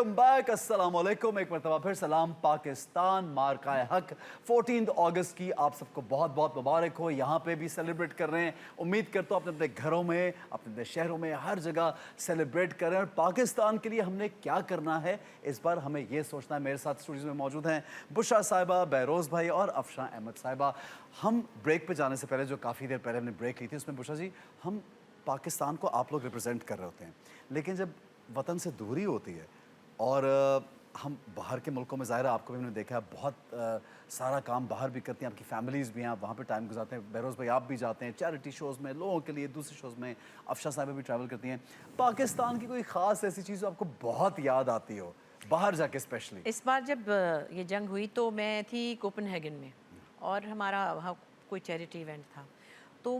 Welcome back, अस्सलाम वालेकुम। एक मरतबा फिर सलाम पाकिस्तान, मार्काए हक 14 अगस्त की आप सबको बहुत बहुत मुबारक हो। यहाँ पे भी सेलिब्रेट कर रहे हैं, उम्मीद करता हूँ अपने अपने घरों में, अपने अपने शहरों में, हर जगह सेलिब्रेट कर रहे हैं। और पाकिस्तान के लिए हमने क्या करना है इस बार हमें ये सोचना है। मेरे साथ स्टूडियो में मौजूद हैं बुशरा साहिबा, बहरोज़ भाई और अफशान अहमद साहिबा। हम ब्रेक पे जाने से पहले, जो काफ़ी देर पहले हमने ब्रेक ली थी, उसमें बुशरा जी, हम पाकिस्तान को आप लोग रिप्रेजेंट कर रहे होते हैं, लेकिन जब वतन से दूरी होती है और हम बाहर के मुल्कों में, ज़ाहिर है आपको भी हमने देखा है, बहुत सारा काम बाहर भी करती हैं, आपकी फैमिलीज़ भी हैं, आप वहाँ पे टाइम गुजारते हैं। बहरोज़ भाई आप भी जाते हैं चैरिटी शोज़ में, लोगों के लिए, दूसरे शोज़ में। अफशा साहिबा भी ट्रैवल करती हैं। पाकिस्तान की कोई ख़ास ऐसी चीज़ जो आपको बहुत याद आती हो बाहर जाके स्पेशली? इस बार जब ये जंग हुई तो मैं थी कोपेनहेगन में और हमारा वहाँ कोई चैरिटी इवेंट था। तो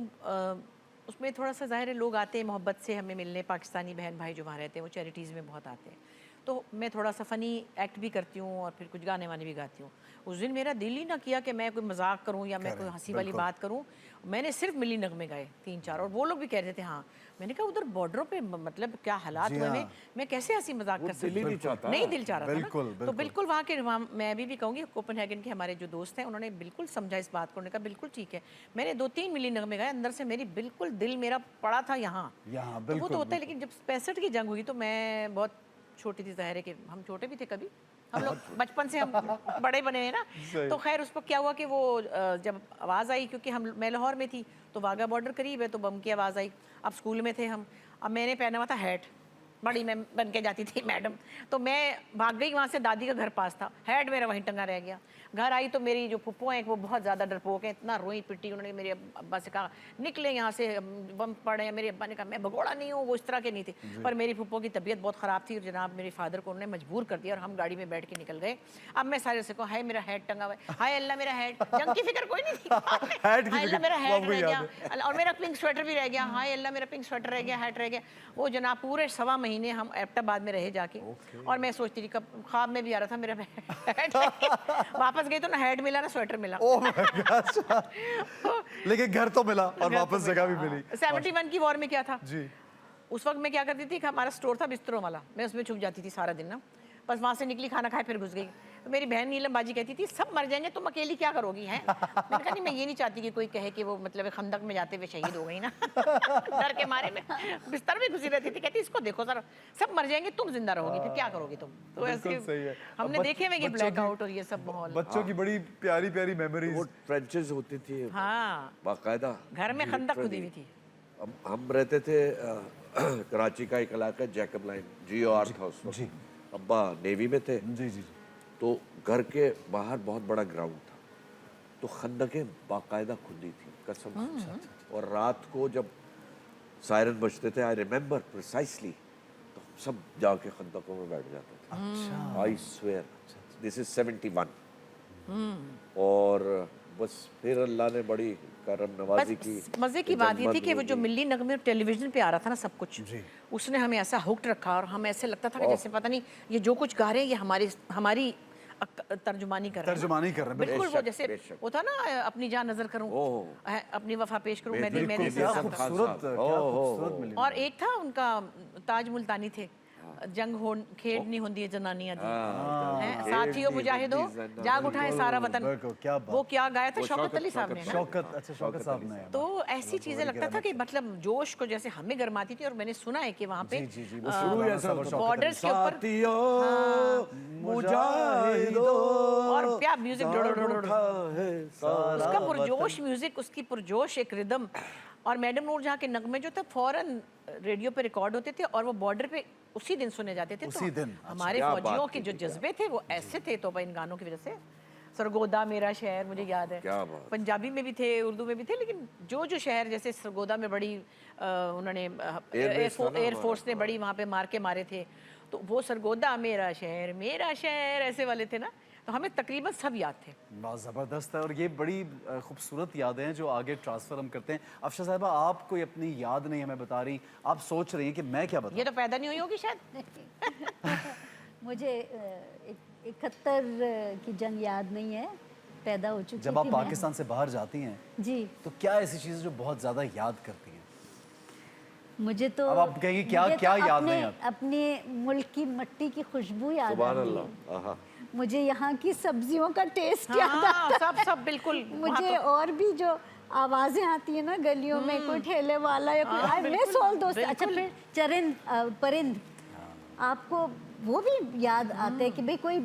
उसमें थोड़ा सा ज़ाहिर है लोग आते हैं मोहब्बत से हमें मिलने, पाकिस्तानी बहन भाई जो वहाँ रहते हैं वो चैरिटीज़ में बहुत आते हैं। तो मैं थोड़ा सा फ़नी एक्ट भी करती हूँ और फिर कुछ गाने वाने भी गाती हूँ। उस दिन मेरा दिल ही ना किया कि मैं कोई मजाक करूँ या मैं कोई हंसी वाली बात करूँ। मैंने सिर्फ मिली नगमे गाए 3-4 और वो लोग भी कह रहे थे हाँ। मैंने कहा उधर बॉर्डरों पे मतलब क्या हालात हुए हैं, मैं कैसे हंसी मजाक कर सकती हूँ। नहीं दिल चाह रहा था ना। तो बिल्कुल वहाँ के मैं अभी भी कहूँगी कोपेनहेगन के हमारे जो दोस्त हैं उन्होंने बिल्कुल समझा इस बात को। उन्होंने कहा बिल्कुल ठीक है। मैंने 2-3 मिली नगमे गाए, अंदर से मेरी बिल्कुल दिल मेरा पड़ा था यहाँ। तो वो तो होता है। लेकिन जब 65 की जंग हुई तो मैं बहुत छोटी थी, ज़ाहिर है कि हम छोटे भी थे कभी, हम लोग बचपन से हम बड़े बने हैं ना। तो खैर उस पर क्या हुआ कि वो जब आवाज़ आई, क्योंकि मैं लाहौर में थी तो वाघा बॉर्डर करीब है, तो बम की आवाज़ आई। अब स्कूल में थे हम, अब मैंने पहना हुआ था हैट, बड़ी मैं बन के जाती थी मैडम। तो मैं भाग गई वहाँ से, दादी का घर पास था, हैट मेरा वहीं टंगा रह गया। घर आई तो मेरी जो फुप्पो हैं वो बहुत ज़्यादा डरपोक हैं, इतना रोई पिटी। उन्होंने मेरे अब्बा से कहा निकले यहाँ से, बम पड़े हैं। मेरे अब्बा ने कहा मैं भगोड़ा नहीं हूँ, वो इस तरह के नहीं थे। पर मेरी फुप्पो की तबीयत बहुत ख़राब थी और जनाब मेरे फादर को उन्होंने मजबूर कर दिया और हम गाड़ी में बैठ के निकल गए। अब मैं सारे से कहूँ हाय मेरा हैट टंगा हुआ है, हाय अल्लाह मेरा हैट, जंग की फिक्र कोई नहीं थी। हाय अल्लाह मेरा हैट रह गया और मेरा पिंक स्वेटर भी रह गया, हाय अल्लाह मेरा पिंक स्वेटर रह गया, हैट रह गया। वो जनाब पूरे 1.25 महीने हम एबटाबाद में रहे जाके। और मैं सोचती थी, कब ख्वाब में भी आ रहा था मेरा हैट। वापस गई तो ना हैट मिला ना स्वेटर मिला। लेकिन घर तो मिला और वापस जगह भी मिली। 71 की वॉर में क्या था जी, उस वक्त मैं क्या करती थी कि हमारा स्टोर था बिस्तरों वाला, मैं उसमें छुप जाती थी सारा दिन ना। बस वहाँ से निकली, खाना खाए, फिर घुस गई। तो मेरी बहन नीलम बाजी कहती थी सब मर जाएंगे, तुम अकेली क्या करोगी हैं। मैंने कहा नहीं, मैं ये नहीं चाहती कि कोई कहे कि वो मतलब खंदक में जाते हुए शहीद हो गई ना। डर के मारे में बिस्तर में घुसी रहती थी। कहती इसको देखो सर, सब मर जाएंगे, तुम जिंदा रहोगी, फिर क्या करोगी तुम। तो ऐसे हमने देखे हुए ब्लैकआउट और ये सब माहौल। बच्चों की बड़ी प्यारी प्यारी मेमोरीज। वो ट्रेंचेस होती थी हाँ, बाकायदा, घर में खंदक खुदी हुई थी। हम रहते थे कराची का एक इलाका जैकब लाइन, जियो आर था उस वक्त। अब्बा नेवी में थे। जी जी जी। तो घर के बाहर बहुत बड़ा ग्राउंड था, तो खंदकें बाकायदा खुदी थी कसम से। और रात को जब सायरन बजते थे, आई रिमेम्बर प्रिसाइसली, तो सब जाके खंदकों में बैठ जाते थे। I swear this is 71। और बस फिर अल्लाह ने बड़ी करम नवाजी की। मजे की बात ये थी कि वो जो मिली नगमे टेलीविजन पे आ रहा था ना सब कुछ, उसने हमें ऐसा हुक्ड रखा और हम ऐसे लगता था कि जैसे पता नहीं ये जो कुछ गा रहे हैं ये हमारी तर्जुमानी कर रहे हैं। बिल्कुल वो जैसे वो था ना, अपनी जान नजर करूं, अपनी वफा पेश करूं, मैंने और एक था उनका ताज मुल्तानी थे, जंग हो खेड नहीं होती है जनानियां दी हैं, साथियों मुजाहिदो जाग उठाए सारा वतन। वो क्या गाया था शौकत अली साहब ने। शौकत साहब ने। तो ऐसी चीजें लगता था कि मतलब जोश को जैसे हमें गरमाती थी। और मैंने सुना है कि वहाँ पे बॉर्डर्स के ऊपर और क्या म्यूजिक, उसका पुरजोश म्यूजिक, उसकी पुरजोश एक रिदम। और मैडम नूर जहाँ के नगमे जो थे फौरन रेडियो पे रिकॉर्ड होते थे और वो बॉर्डर पे उसी दिन सुने जाते थे। उसी दिन हमारे फौजियों के जो जज्बे थे वो ऐसे थे। तो इन गानों की वजह से सरगोदा मेरा शहर मुझे याद है, पंजाबी में भी थे, उर्दू में भी थे। लेकिन जो शहर जैसे सरगोदा में बड़ी उन्होंने एयरफोर्स ने बड़ी वहाँ पे मार के मारे थे, तो वो सरगोदा मेरा शहर ऐसे वाले थे ना, तो हमें तकरीबन सब याद थे। बहुत ज़बरदस्त है। और ये बड़ी खूबसूरत यादें हैं जो आगे ट्रांसफ़र हम करते हैं। अफशा साहिबा, आप कोई अपनी याद नहीं हमें बता रही, आप सोच रही हैं कि मैं क्या बताऊं? ये तो पैदा नहीं हुई होगी शायद। मुझे 71 की जंग याद नहीं है, पैदा हो चुकी थी। जब आप पाकिस्तान से बाहर जाती हैं जी, तो क्या ऐसी चीज़ें जो बहुत ज़्यादा याद करती हैं? मुझे तो अब आप कहेंगी क्या- मुझे क्या तो याद अपने, नहीं आती? अपने मुल्क की मिट्टी की खुशबू याद सुभान आती अल्लाह, है। आहा। मुझे यहाँ की सब्जियों का टेस्ट याद आता हाँ, सब सब बिल्कुल वहाँ मुझे और भी जो आवाजें आती है ना गलियों में कोई ठेले वाला या कोई आई मिस ऑल दोस्त। अच्छा फिर चरिंद परिंद आपको वो भी याद आते हैं कि भाई कोई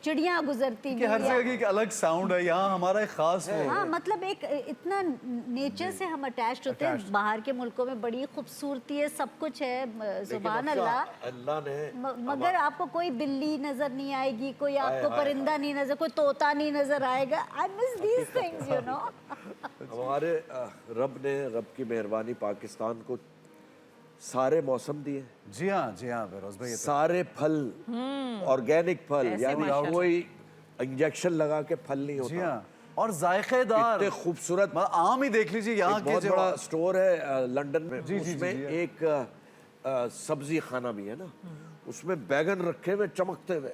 चिड़िया गुजरती कि हर हुई या- जगह की एक अलग साउंड है, यहाँ हमारा एक खास वो हाँ मतलब एक इतना नेचर से हम अटैच्ड होते हैं। बाहर के मुल्कों में बड़ी खूबसूरती है, सब कुछ है, सुभान लेकिन अल्लाह, अल्लाह ने मगर आपको कोई बिल्ली नजर नहीं आएगी, कोई आपको परिंदा नहीं नजर, कोई तोता नहीं नजर आएगा। I miss these things you know. हमारे रब की मेहरबानी पाकिस्तान को सारे मौसम दिए, जी हाँ फिरोज भाई, ये तो सारे फल ऑर्गेनिक फल, ऐसे यानी माशाल्लाह। कोई इंजेक्शन लगा के फल नहीं जी होता। हाँ, और जायकेदार इतने खूबसूरत मतलब आम ही देख लीजिए यहाँ एक के बहुत जो बड़ा स्टोर है लंदन में, जी, जी, उसमें जी, जी। एक सब्जी खाना भी है ना, उसमें बैगन रखे हुए चमकते हुए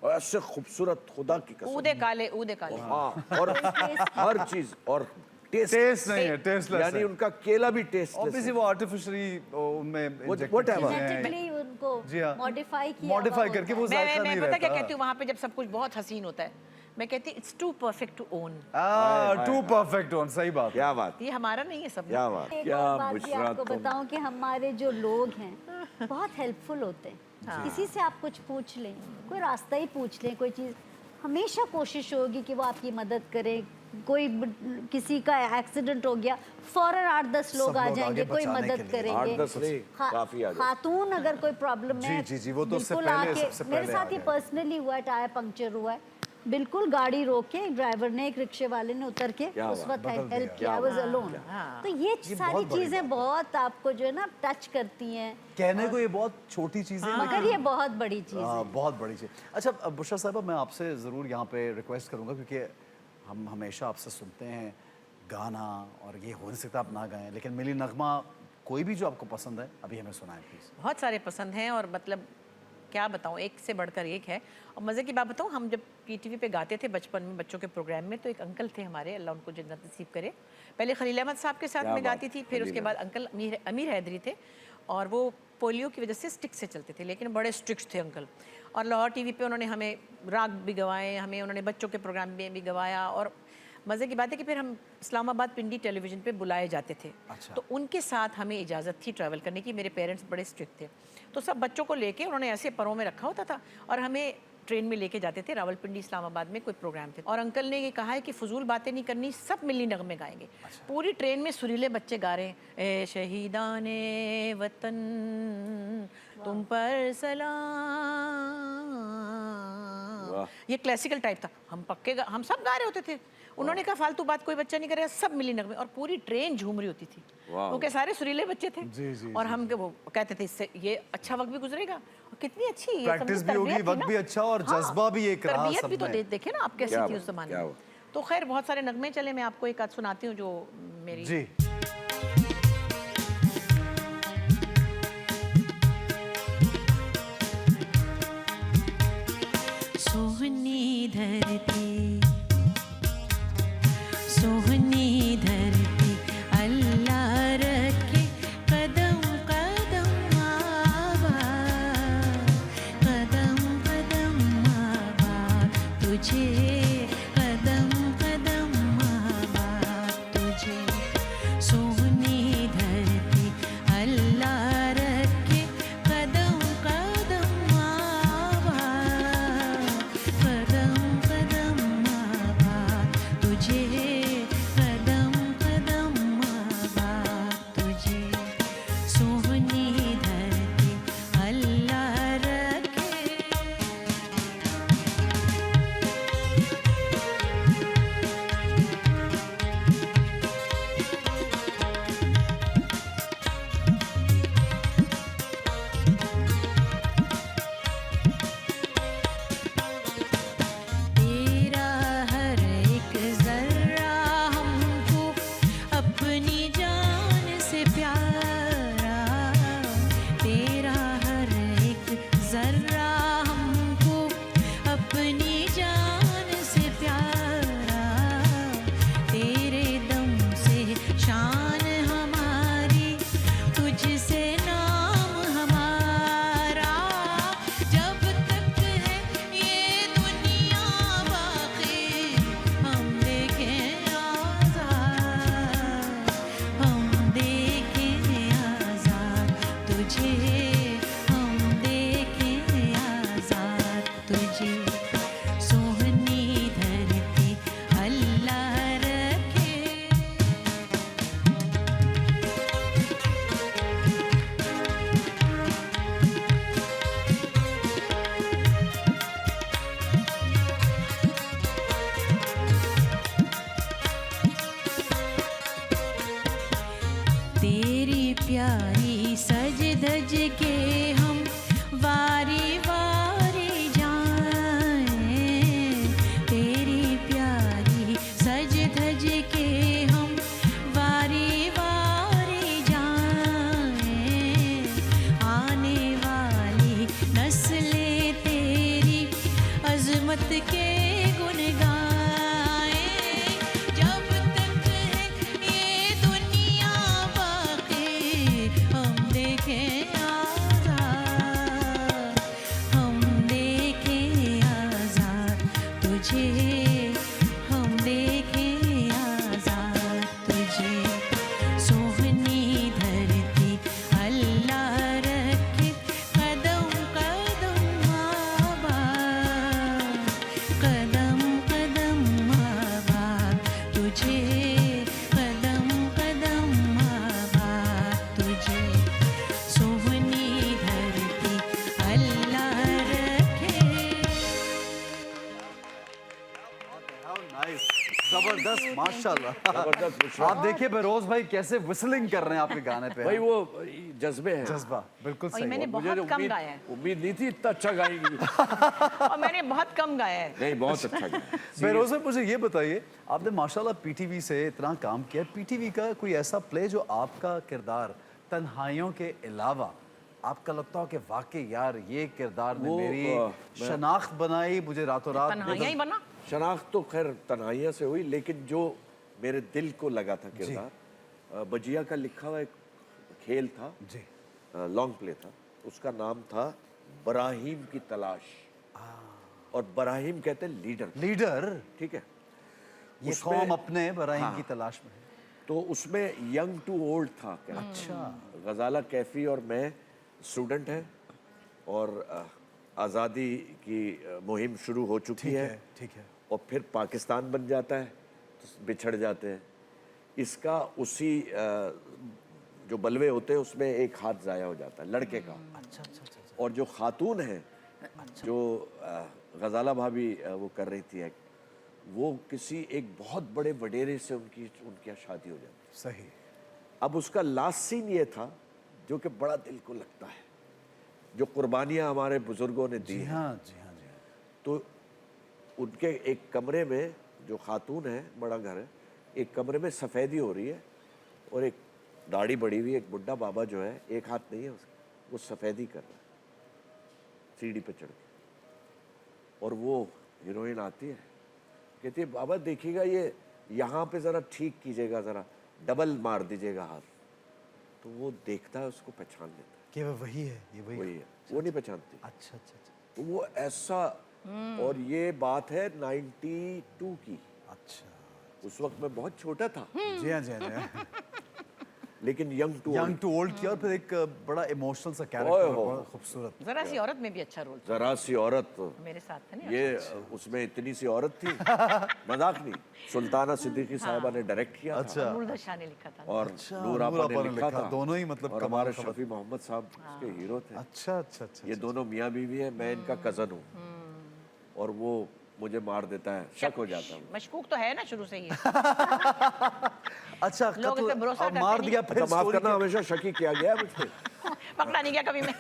और ऐसे खूबसूरत, खुदा की कसम। ऊदे काले हाँ, और हर चीज और टेस्ट, टेस्ट नहीं है, टेस्टलेस यानी है। उनका केला भी टेस्टलेस ऑब्वियसली है। वो आर्टिफिशियली उनमें injected whatever। चीजें हैं। जेनेटिकली उनको जी हाँ। मॉडिफाई किया मॉडिफाई हुआ करके होता वो है। जायका मैं नहीं पता क्या रहता। कहती हूँ वहाँ पे जब सब कुछ बहुत हसीन होता है, मैं कहती it's too perfect to own. Too perfect one, सही बात है। क्या बात, ये हमारा नहीं है सब। क्या बात, एक क्या और बात भी बुशरा आपको तुम। बताऊं कि हमारे जो लोग हैं बहुत हेल्पफुल होते हैं। किसी से आप कुछ पूछ लें, कोई रास्ता ही पूछ लें, कोई चीज़, हमेशा कोशिश होगी कि वो आपकी मदद करें। किसी का एक्सीडेंट हो गया, फौरन 8-10 लोग सब आ लोग जाएंगे, आगे कोई बचाने के मदद लिए। करेंगे। 8-10 नहीं, काफी आ जाते। खातून अगर कोई प्रॉब्लम में जी, वो तो उससे बिल्कुल पहले, आके, सबसे मेरे पहले साथ आ ये गए। पर्सनली हुआ है, टायर पंक्चर हुआ है, बिल्कुल गाड़ी रोक के एक ड्राइवर ने, एक रिक्शे वाले ने उतर के क्या उस बात, वक्त हेल्प किया। I was alone. तो ये सारी बहुत बड़ी चीजें बहुत आपको जो है ना टच करती हैं, कहने को ये बहुत छोटी चीजें हैं, मगर ये बहुत बड़ी चीज है। बहुत बड़ी चीज। अच्छा बुशरा साहब, मैं आपसे ज़रूर यहाँ पे रिक्वेस्ट करूँगा, क्योंकि हम हमेशा आपसे सुनते हैं गाना, और ये हो नहीं सकता आप ना गाएं, लेकिन मिली नगमा कोई भी जो आपको पसंद है अभी हमें सुनाएं प्लीज़। बहुत सारे पसंद हैं और मतलब क्या बताऊँ, एक से बढ़कर एक है। और मज़े की बात बताऊँ, हम जब PTV पे गाते थे बचपन में बच्चों के प्रोग्राम में, तो एक अंकल थे हमारे, अल्लाह उनको जन्नत नसीब करे, पहले खलील अहमद साहब के साथ क्या में बात, गाती थी, फिर उसके खलील बाद अंकल अमीर हैदरी थे, और वो पोलियो की वजह से स्टिक से चलते थे, लेकिन बड़े स्ट्रिक्ट थे अंकल। और लाहौर TV पे उन्होंने हमें राग भी गवाए, हमें उन्होंने बच्चों के प्रोग्राम में भी गवाया। और मज़े की बात है कि फिर हम इस्लामाबाद पिंडी टेलीविज़न पे बुलाए जाते थे। अच्छा। तो उनके साथ हमें इजाज़त थी ट्रैवल करने की। मेरे पेरेंट्स बड़े स्ट्रिक्ट थे, तो सब बच्चों को लेके उन्होंने ऐसे परों में रखा होता था और हमें ट्रेन में लेके जाते थे। रावलपिंडी इस्लामाबाद में कोई प्रोग्राम थे, और अंकल ने ये कहा है कि फजूल बातें नहीं करनी, सब मिली नगमे गाएंगे। पूरी ट्रेन में सुरीले बच्चे गा रहे हैं, ए शहीदाने वतन तुम पर सलाम। ये क्लासिकल टाइप था, हम सब गा रहे होते थे। उन्होंने कहा फालतू बात कोई बच्चा नहीं करेगा, सब मिली नगमे, और पूरी ट्रेन झूम रही होती थी। वाह। वो के सारे सुरीले बच्चे थे। जी, और हम वो कहते थे इससे ये अच्छा वक्त भी गुजरेगा, और कितनी अच्छी ये प्रैक्टिस समझो भी होगी, तरबियत थी वक्त ना। भी अच्छा, और जज्बा भी एक रहा तरबियत सब भी तो में। देखे ना आप कैसी क्या थी बात, उस जमाने क्या में। बात। तो खैर बहुत सारे नगमे चले, मैं आपको एक आध सुनाती हूँ जो मेरी जी सोहनी धरती, सोहनी धरती, अल्लाह रखे कदम कदम आबाद, कदम कदम आबाद तुझे, कदम कदम आबाद तुझे। सोहनी धरती, अल्लाह रखे कदम कदम आबाद, कदम कदम रहमत के गुन गाए, जब तक है ये दुनिया बाकी हम देखें आज़ाद, हम देखें आज़ाद तुझे, हम देखें आज़ाद तुझे। सोहनी धरती अल्लाह रखे कदम कदम आबाद, कदम कदम आबाद तुझे, कदम कदम आबाद तुझे। सोहनी धरती अल्लाह रखे। नाइस, जबरदस्त, माशाल्लाह। जबरदस्त मुशर्रफ। आप देखिए बेरोज भाई कैसे विसलिंग कर रहे हैं आपके गाने पे। भाई वो जज्बे हैं। जज्बा बिल्कुल और सही। मैंने मुझे बहुत कम उम्मीद गाया है, उम्मीद नहीं थी इतना अच्छा गाएंगी। और मैंने बहुत कम गाया है। नहीं, बहुत अच्छा गाया। बेरोज भाई मुझे ये बताइए, आपने माशाल्लाह पीटीवी से इतना काम किया, पीटीवी का कोई ऐसा प्ले जो आपका किरदार तन्हाइयों के अलावा आपका लगता हो कि वाकई यार ये किरदार ने वो, मेरी मैं- शनाख्त बनाई, मुझे रातों रात तन्हाइयाँ ही बना। शनाख्त तो खैर तन्हाइयों से हुई, लेकिन जो मेरे दिल को लगा था किरदार, बजिया का लिखा हुआ एक खेल था, जी लॉन्ग प्ले था, उसका नाम था बराहीम की तलाश। और बराहीम कहते हैं लीडर, लीडर, ठीक है। ये उसमें- कौम अपने बराहीम हाँ। की तलाश में है। तो उसमें यंग टू ओल्ड था क्या। अच्छा, गजाला कैफी और मैं स्टूडेंट हैं, और आज़ादी की मुहिम शुरू हो चुकी ठीक है, है, ठीक है। और फिर पाकिस्तान बन जाता है तो बिछड़ जाते हैं। इसका उसी जो बलवे होते हैं उसमें एक हाथ ज़ाया हो जाता है लड़के का। अच्छा अच्छा अच्छा अच्छा। और जो खातून है, जो गजाला भाभी वो कर रही थी, वो किसी एक बहुत बड़े वडेरे से उनकी उनकी शादी हो जाती है। सही। अब उसका लास्ट सीन ये था जो कि बड़ा दिल को लगता है, जो कुर्बानियाँ हमारे बुजुर्गों ने दी जी हैं। हाँ, जी हाँ, जी हाँ। तो उनके एक कमरे में, जो खातून है, बड़ा घर है, एक कमरे में सफ़ेदी हो रही है, और एक दाढ़ी बड़ी हुई एक बुढ़ा बाबा जो है, एक हाथ नहीं है उसका, वो सफ़ेदी कर रहा है सीढ़ी पे चढ़ के। और वो हीरोइन आती है, कहती है बाबा देखिएगा ये यहाँ पे ज़रा ठीक कीजिएगा, ज़रा डबल मार दीजिएगा हाथ। तो वो देखता है, उसको पहचान लेता है, कि वो वही है, ये वही वही है। वो नहीं पहचानती। अच्छा अच्छा अच्छा तो वो ऐसा, और ये बात है 92 की। अच्छा। उस वक्त मैं बहुत छोटा था, जी हाँ, जी हाँ, जी हाँ। लेकिन young to young to old किया, और फिर एक बड़ा इमोशनल सा ओए कैरेक्टर, हो। बड़ा खूबसूरत। जरा सी औरत में भी अच्छा रोल था जरा सी औरत, मेरे साथ था ना। ये उसमें इतनी सी औरत थी, मजाक नहीं। सुल्ताना सिद्दीकी साहिबा ने डायरेक्ट किया था, अच्छा नूरदा शाह ने लिखा था ना। और अच्छा, नूर आपा ने लिखा था। दोनों ही मतलब और कमाल हमारे खबर। शफी मोहम्मद साहब उसके हीरो थे। अच्छा अच्छा अच्छा। ये दोनों मियाँ बीवी हैं, मैं इनका कज़न हूँ, और वो मुझे मार देता है, शक हो जाता है। मशकूक तो है ना शुरू से ही। अच्छा, लोग इस पे भरोसा अब करते मार नहीं। दिया फिर अच्छा, माफ story करना, हमेशा शकी किया गया है मुझ पे। पकड़ा नहीं गया कभी मैं।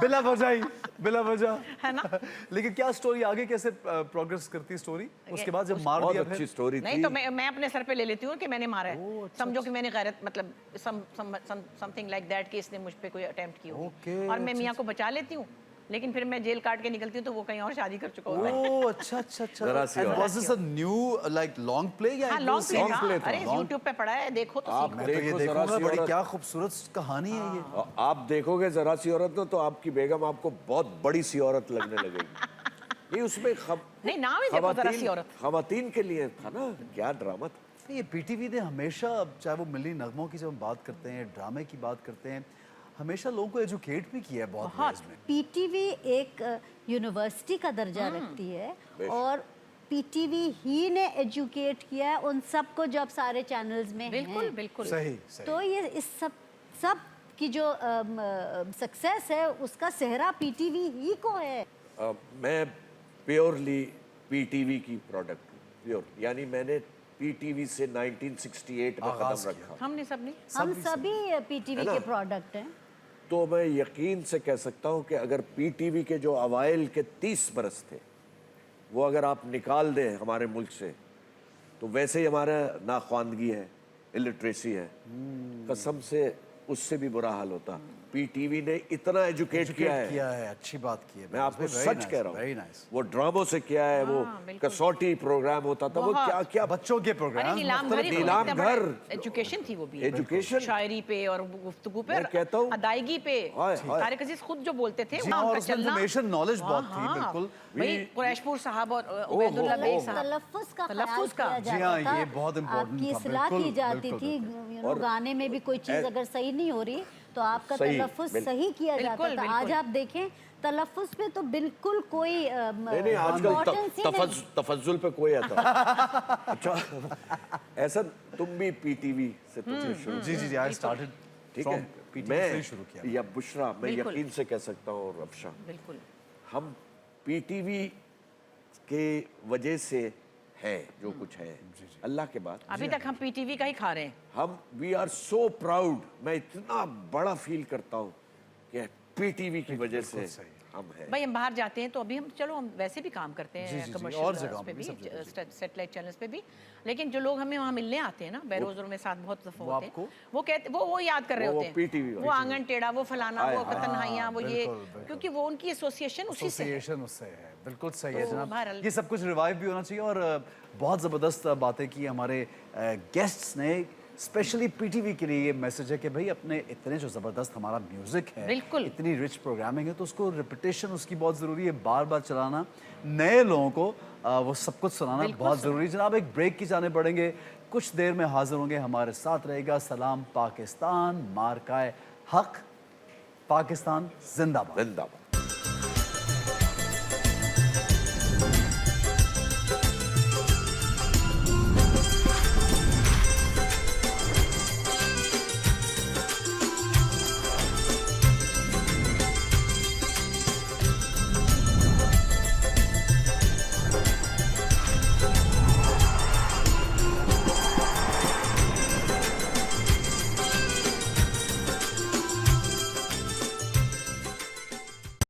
बिला वजह ही, बिला वजह है ना। लेकिन क्या स्टोरी आगे कैसे प्रोग्रेस करती है स्टोरी उसके बाद जब मार बहुत दिया अच्छी फिर? स्टोरी नहीं थी। तो मैं अपने सर पे ले लेती हूँ कि मैंने मारा है। समझो कि मैंने गैरत, मतलब समथिंग लाइक दैट कि इसने मुझ पे कोई अटेम्प्ट की होगी, Okay, और मैं मियाँ को बचा लेती हूँ, लेकिन फिर मैं जेल काट के निकलती हूँ तो वो कहीं और शादी कर चुका होता है। ओह अच्छा अच्छा अच्छा। जरा सी And और। was this a new like long play या हाँ, एक लॉन्ग प्ले long था। play था, अरे long- यूट्यूब पे पड़ा है, देखो तो आप सीखो। मैं तो ये देखो जरा देखूंगा, सी बड़ी औरत। क्या खूबसूरत कहानी है ये। और आप देखोगे जरा सी औरत तो आपकी बेगम आपको बहुत बड़ी सी औरत लगने लगेगी। नहीं, उसमें नहीं, नाम ही देखो जरा सी औरत। खवातीन के लिए था ना, क्या ड्रामा था। ये पीटीवी ने हमेशा, चाहे वो मिली नगमों की जब हम बात करते हैं, ड्रामे की बात करते हैं, हमेशा लोगों को एजुकेट भी किया है बहुत ways में। पीटीवी एक यूनिवर्सिटी का दर्जा रखती है, और पीटीवी ही ने एजुकेट किया है उन सबको जो अब सारे चैनल्स में बिल्कुल हैं। बिल्कुल। सही सही। तो ये इस सब की जो सक्सेस है उसका सेहरा पीटीवी ही को है। मैं प्योरली पीटीवी की प्रोडक्ट हूँ, प्योर, यानी मैंने पीटीवी से 1968 में आगाज़ कदम किया। रखा। हमने सबने हम सभी पीटीवी है ना? के प्रोडक्ट हैं। तो मैं यकीन से कह सकता हूँ कि अगर पीटीवी के जो अवाइल के 30 बरस थे, वो अगर आप निकाल दें हमारे मुल्क से, तो वैसे ही हमारा नाख्वानगी है, इलिटरेसी है, कसम से उससे भी बुरा हाल होता। पीटीवी ने इतना एजुकेट किया है, किया है, अच्छी बात की है। मैं आपको Very सच nice, कह रहा very हूँ। nice। वो ड्रामों से किया है, वो बिल्कुल। कसौटी प्रोग्राम होता था, वो बहुत। क्या क्या बच्चों के अरे प्रोग्राम नीलाम घर नीलाम घर। एजुकेशन थी वो भी Education। शायरी पे और गुफ्तगू पे मैं और कहता हूँ- अदायगी पे हाय, हाय। तारिक अजीज खुद जो बोलते थे जी वहाँ हाँ, और उनका उसमें चलना information knowledge बहुत थी, हाँ, बिल्कुल। वही कुरैशपुर साहब और उबैदुल्लाह बेग साहब तलफ्फुज़ का तलफ्फुज़ ख्याल का। किया जी हाँ, जाता था, ये बहुत important आपकी था, इस्लाह बिल्कुल, की जाती बिल्कुल, थी, बिल्कुल। गाने में भी कोई चीज़ अगर सही नहीं हो रही तो आपका सही, तलफ्फुज़ बिल्कुल। सही किया जाता बिल्कुल, था। बिल्कुल। आज आप देखें तलफ्फुज़ पे तो बिल्कुल कोई नहीं आजकल importance ही नहीं। तफज्जुल पे कोई आता। अच्छा ऐसा तुम भी पीटीवी से तुमने शुरू जी जी जी, आई स्टार्टेड ठीक है, पीटीवी से ही शुरू किया। मैं या बुशरा मैं बिल्कुल। यकीन से कह सकता हूँ और अफशा, बिल्कुल हम पीटीवी के वजह से है जो कुछ है अल्लाह के बाद अभी तक हम पीटीवी का ही खा रहे हैं हम वी आर सो प्राउड। मैं इतना बड़ा फील करता हूँ कि पीटीवी की वजह से सही। हम हैं। भाई हम बाहर जाते हैं तो अभी हम चलो हम वैसे भी काम करते जी, हैं जी, कमर्शियल और जगहों पे पे भी भी, सब जगह, सैटेलाइट चैनल्स पे भी, लेकिन जो लोग हमें वहाँ मिलने आते हैं ना बेरोजगारों में साथ बहुत दफा वो होते हैं आपको? वो कहते वो याद कर रहे वो होते हैं PTV वो आंगन टेढ़ा वो फलाना हाय, वो हाय। तन्हाइयाँ वो ये बिल्कुल, बिल्कुल। क्योंकि वो उनकी एसोसिएशन उसी से है। एसोसिएशन उससे है, बिल्कुल सही है तो जनाब। बहरहाल- ये सब कुछ रिवाइव भी होना चाहिए और बहुत ज़बरदस्त बातें की हमारे गेस्ट्स ने। स्पेशली पीटीवी के लिए ये मैसेज है कि भाई अपने इतने जो ज़बरदस्त हमारा म्यूज़िक है, बिल्कुल। इतनी रिच प्रोग्रामिंग है, तो उसको रिपीटेशन उसकी बहुत ज़रूरी है, बार बार चलाना, नए लोगों को वो सब कुछ सुनाना बिल्कुल बहुत ज़रूरी है। जनाब एक ब्रेक की जाने पड़ेंगे, कुछ देर में हाजिर होंगे, हमारे साथ रहेगा सलाम पाकिस्तान, मार्काए हक, पाकिस्तान जिंदाबाद। जिंदाबाद।